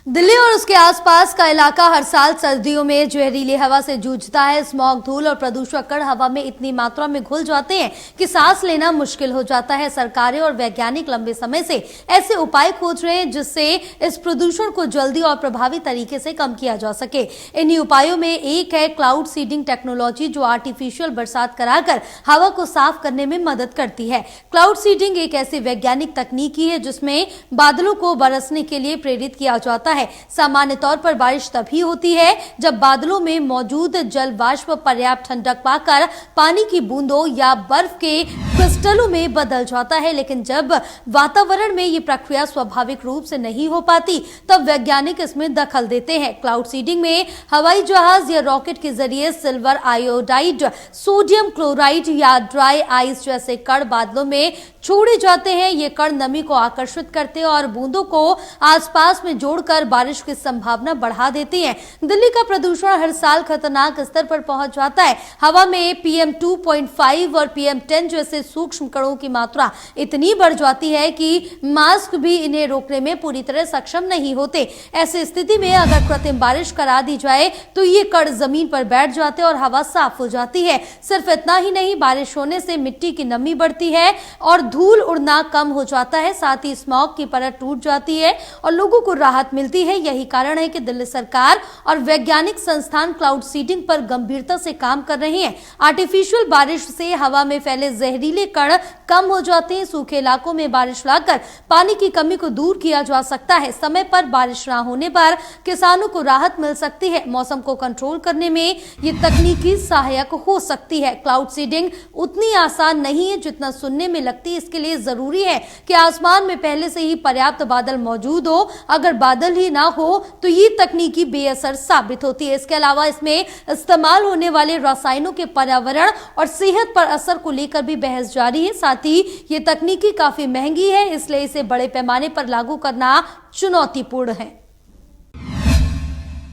दिल्ली और उसके आसपास का इलाका हर साल सर्दियों में जहरीली हवा से जूझता है। स्मॉग, धूल और प्रदूषक कण हवा में इतनी मात्रा में घुल जाते हैं कि सांस लेना मुश्किल हो जाता है। सरकारें और वैज्ञानिक लंबे समय से ऐसे उपाय खोज रहे हैं जिससे इस प्रदूषण को जल्दी और प्रभावी तरीके से कम किया जा सके। इन्हीं उपायों में एक है क्लाउड सीडिंग टेक्नोलॉजी, जो आर्टिफिशियल बरसात कराकर हवा को साफ करने में मदद करती है। क्लाउड सीडिंग एक ऐसी वैज्ञानिक तकनीकी है जिसमें बादलों को बरसने के लिए प्रेरित किया जाता है। सामान्य तौर पर बारिश तभी होती है जब बादलों में मौजूद जल वाष्प पर्याप्त ठंडक पाकर पानी की बूंदों या बर्फ के क्रिस्टलों में बदल जाता है। लेकिन जब वातावरण में ये प्रक्रिया स्वाभाविक रूप से नहीं हो पाती, तब वैज्ञानिक इसमें दखल देते हैं। क्लाउड सीडिंग में हवाई जहाज या रॉकेट के जरिए सिल्वर आयोडाइड, सोडियम क्लोराइड या ड्राई आइस जैसे कण बादलों में छोड़े जाते हैं। ये कण नमी को आकर्षित करते हैं और बूंदों को आसपास में जोड़कर बारिश की संभावना बढ़ा देती है। दिल्ली का प्रदूषण हर साल खतरनाक स्तर पर पहुंच जाता है। हवा में PM 2.5 और PM 10 जैसे सूक्ष्म कणों की मात्रा इतनी बढ़ जाती है कि मास्क भी इन्हें रोकने में पूरी तरह सक्षम नहीं होते। ऐसी स्थिति में अगर कृत्रिम बारिश करा दी जाए तो ये कण जमीन पर बैठ जाते हैं और हवा साफ हो जाती है। सिर्फ इतना ही नहीं, बारिश होने से मिट्टी की नमी बढ़ती है और धूल उड़ना कम हो जाता है। साथ ही स्मॉग की परत टूट जाती है और लोगों को राहत मिलती है। यही कारण है कि दिल्ली सरकार और वैज्ञानिक संस्थान क्लाउड सीडिंग पर गंभीरता से काम कर रहे हैं। आर्टिफिशियल बारिश से हवा में फैले जहरीले कण कम हो जाते हैं। सूखे इलाकों में बारिश लाकर पानी की कमी को दूर किया जा सकता है। समय पर बारिश न होने पर किसानों को राहत मिल सकती है। मौसम को कंट्रोल करने में ये तकनीकी सहायक हो सकती है। क्लाउड सीडिंग उतनी आसान नहीं है जितना सुनने में लगती है। इसके लिए जरूरी है कि आसमान में पहले से ही पर्याप्त बादल मौजूद हो। अगर बादल ही ना हो तो ये तकनीकी बेअसर साबित होती है। इसके अलावा इसमें इस्तेमाल होने वाले रसायनों के पर्यावरण और सेहत पर असर को लेकर भी बहस जारी है। साथ ही ये तकनीकी काफी महंगी है, इसलिए इसे बड़े पैमाने पर लागू करना चुनौतीपूर्ण है।